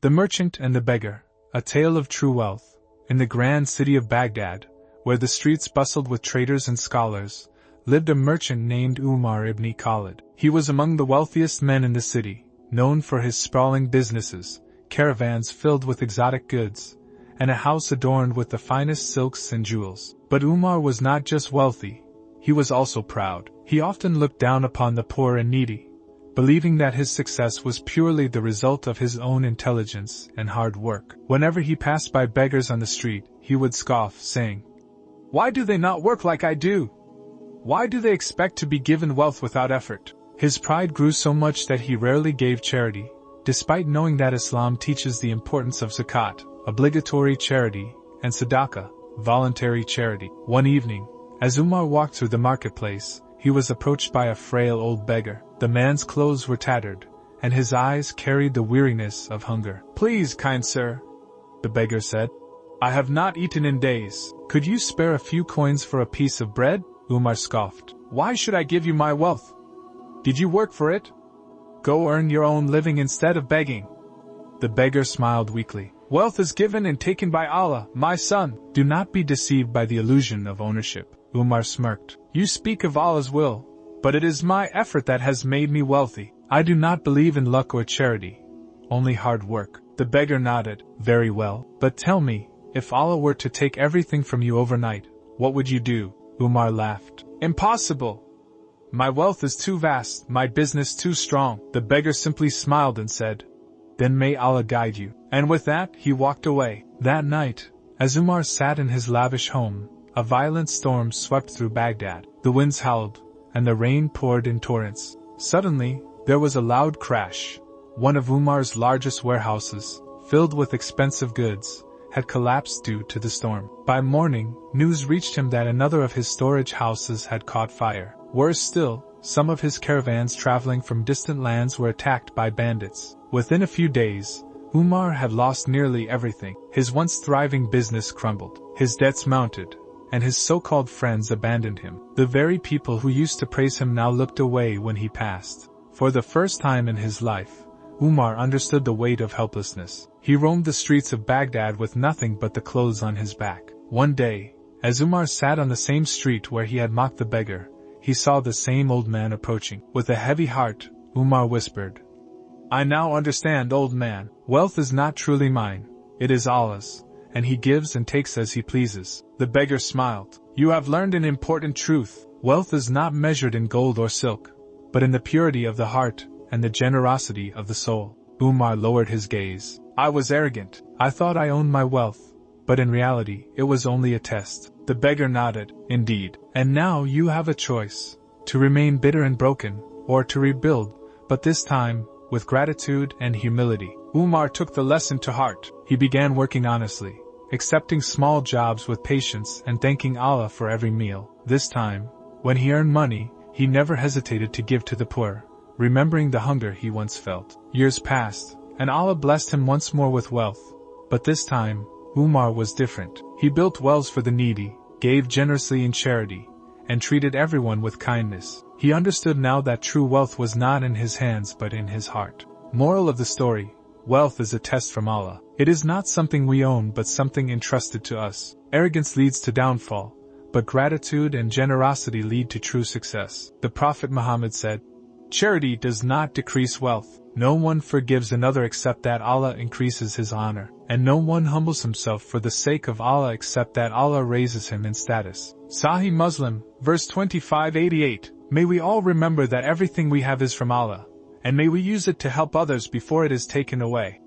The Merchant and the Beggar, a tale of true wealth. In the grand city of Baghdad, where the streets bustled with traders and scholars, lived a merchant named Umar ibn Khalid. He was among the wealthiest men in the city, known for his sprawling businesses, caravans filled with exotic goods, and a house adorned with the finest silks and jewels. But Umar was not just wealthy, he was also proud. He often looked down upon the poor and needy, believing that his success was purely the result of his own intelligence and hard work. Whenever he passed by beggars on the street, he would scoff, saying, "Why do they not work like I do? Why do they expect to be given wealth without effort?" His pride grew so much that he rarely gave charity, despite knowing that Islam teaches the importance of zakat, obligatory charity, and sadaqah, voluntary charity. One evening, as Umar walked through the marketplace, he was approached by a frail old beggar. The man's clothes were tattered, and his eyes carried the weariness of hunger. "Please, kind sir," the beggar said, "I have not eaten in days. Could you spare a few coins for a piece of bread?" Umar scoffed. "Why should I give you my wealth? Did you work for it? Go earn your own living instead of begging." The beggar smiled weakly. "Wealth is given and taken by Allah, my son." "Do not be deceived by the illusion of ownership," Umar smirked. "You speak of Allah's will, but it is my effort that has made me wealthy. I do not believe in luck or charity, only hard work." The beggar nodded. "Very well, but tell me, if Allah were to take everything from you overnight, what would you do?" Umar laughed. "Impossible. My wealth is too vast, my business too strong." The beggar simply smiled and said, "Then may Allah guide you." And with that, he walked away. That night, as Umar sat in his lavish home, a violent storm swept through Baghdad. The winds howled, and the rain poured in torrents. Suddenly, there was a loud crash. One of Umar's largest warehouses, filled with expensive goods, had collapsed due to the storm. By morning, news reached him that another of his storage houses had caught fire. Worse still, some of his caravans traveling from distant lands were attacked by bandits. Within a few days, Umar had lost nearly everything. His once thriving business crumbled, his debts mounted, and his so-called friends abandoned him. The very people who used to praise him now looked away when he passed. For the first time in his life, Umar understood the weight of helplessness. He roamed the streets of Baghdad with nothing but the clothes on his back. One day, as Umar sat on the same street where he had mocked the beggar, he saw the same old man approaching. With a heavy heart, Umar whispered, "I now understand, old man. Wealth is not truly mine, it is Allah's, and He gives and takes as He pleases." The beggar smiled. "You have learned an important truth. Wealth is not measured in gold or silk, but in the purity of the heart and the generosity of the soul." Umar lowered his gaze. "I was arrogant. I thought I owned my wealth, but in reality, it was only a test." The beggar nodded. "Indeed. And now you have a choice, to remain bitter and broken, or to rebuild, but this time, with gratitude and humility." Umar took the lesson to heart. He began working honestly, accepting small jobs with patience and thanking Allah for every meal. This time, when he earned money, he never hesitated to give to the poor, remembering the hunger he once felt. Years passed, and Allah blessed him once more with wealth. But this time, Umar was different. He built wells for the needy, gave generously in charity, and treated everyone with kindness. He understood now that true wealth was not in his hands but in his heart. Moral of the story: wealth is a test from Allah. It is not something we own but something entrusted to us. Arrogance leads to downfall, but gratitude and generosity lead to true success. The Prophet Muhammad said, "Charity does not decrease wealth. No one forgives another except that Allah increases his honor, and no one humbles himself for the sake of Allah except that Allah raises him in status." Sahih Muslim, verse 2588. May we all remember that everything we have is from Allah, and may we use it to help others before it is taken away.